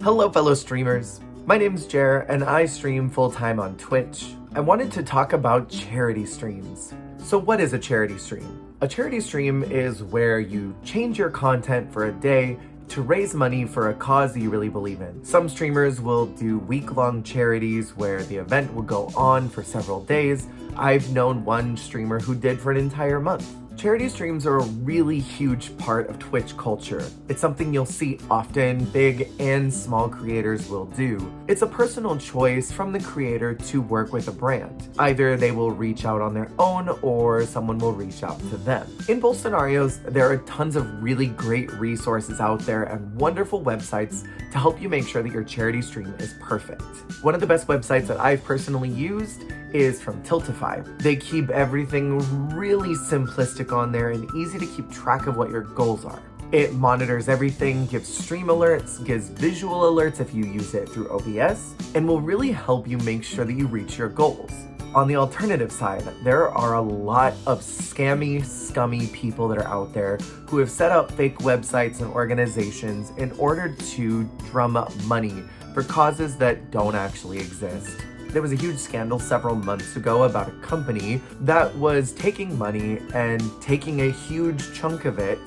Hello fellow streamers, my name's Jer and I stream full-time on Twitch. I wanted to talk about charity streams. So what is a charity stream? A charity stream is where you change your content for a day to raise money for a cause that you really believe in. Some streamers will do week-long charities where the event will go on for several days. I've known one streamer who did for an entire month. Charity streams are a really huge part of Twitch culture. It's something you'll see often, big and small creators will do. It's a personal choice from the creator to work with a brand. Either they will reach out on their own or someone will reach out to them. In both scenarios, there are tons of really great resources out there and wonderful websites to help you make sure that your charity stream is perfect. One of the best websites that I've personally used is from Tiltify. They keep everything really simplistic on there and easy to keep track of what your goals are. It monitors everything, gives stream alerts, gives visual alerts if you use it through OBS, and will really help you make sure that you reach your goals. On the alternative side, there are a lot of scammy, scummy people that are out there who have set up fake websites and organizations in order to drum up money for causes that don't actually exist. There was a huge scandal several months ago about a company that was taking money and taking a huge chunk of it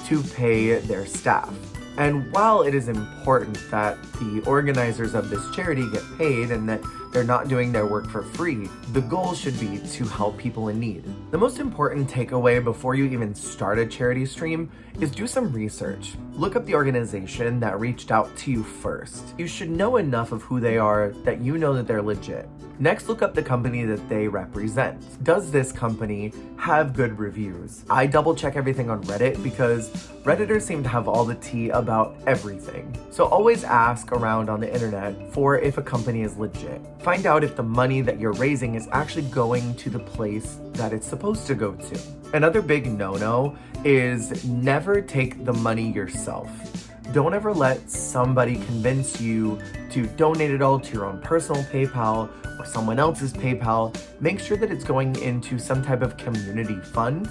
to pay their staff. And while it is important that the organizers of this charity get paid and that they're not doing their work for free, the goal should be to help people in need. The most important takeaway before you even start a charity stream is do some research. Look up the organization that reached out to you first. You should know enough of who they are that you know that they're legit. Next, look up the company that they represent. Does this company have good reviews? I double check everything on Reddit because Redditors seem to have all the tea about everything. So always ask around on the internet for if a company is legit. Find out if the money that you're raising is actually going to the place that it's supposed to go to. Another big no-no is never take the money yourself. Don't ever let somebody convince you to donate it all to your own personal PayPal or someone else's PayPal. Make sure that it's going into some type of community fund,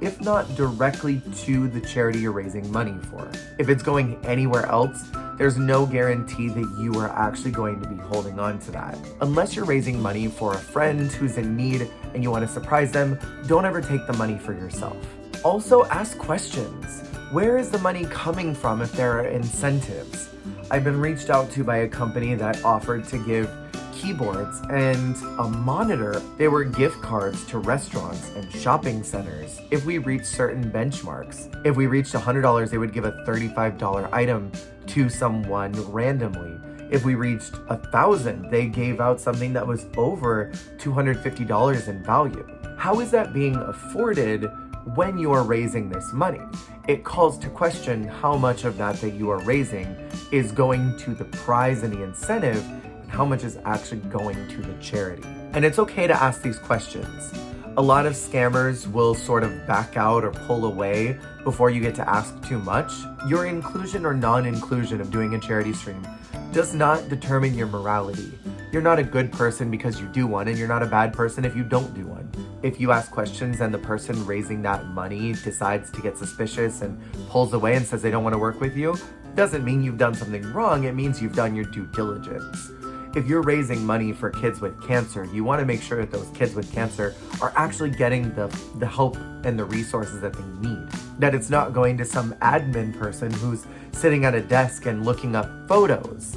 if not directly to the charity you're raising money for. If it's going anywhere else, there's no guarantee that you are actually going to be holding on to that. Unless you're raising money for a friend who's in need and you want to surprise them, don't ever take the money for yourself. Also, ask questions. Where is the money coming from if there are incentives? I've been reached out to by a company that offered to give keyboards and a monitor. They were gift cards to restaurants and shopping centers. If we reached certain benchmarks, if we reached $100, they would give a $35 item to someone randomly. If we reached 1,000, they gave out something that was over $250 in value. How is that being afforded when you are raising this money? It calls to question how much of that you are raising is going to the prize and the incentive, and how much is actually going to the charity. And it's okay to ask these questions. A lot of scammers will sort of back out or pull away before you get to ask too much. Your inclusion or non-inclusion of doing a charity stream does not determine your morality. You're not a good person because you do one, and you're not a bad person if you don't do one. If you ask questions and the person raising that money decides to get suspicious and pulls away and says they don't want to work with you, doesn't mean you've done something wrong, it means you've done your due diligence. If you're raising money for kids with cancer, you want to make sure that those kids with cancer are actually getting the help and the resources that they need. That it's not going to some admin person who's sitting at a desk and looking up photos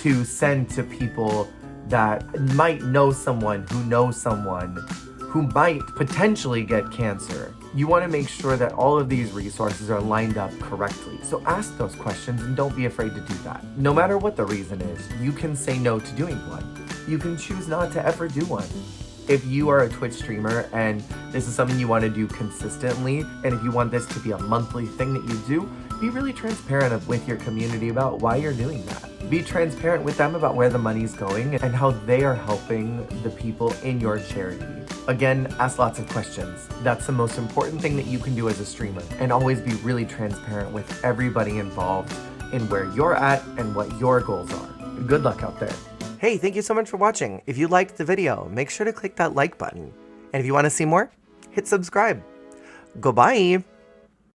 to send to people that might know someone who knows someone who might potentially get cancer. You want to make sure that all of these resources are lined up correctly. So ask those questions and don't be afraid to do that. No matter what the reason is, you can say no to doing one. You can choose not to ever do one. If you are a Twitch streamer and this is something you want to do consistently, and if you want this to be a monthly thing that you do, be really transparent with your community about why you're doing that. Be transparent with them about where the money's going and how they are helping the people in your charity. Again, ask lots of questions. That's the most important thing that you can do as a streamer. And always be really transparent with everybody involved in where you're at and what your goals are. Good luck out there. Hey, thank you so much for watching. If you liked the video, make sure to click that like button. And if you want to see more, hit subscribe. Goodbye.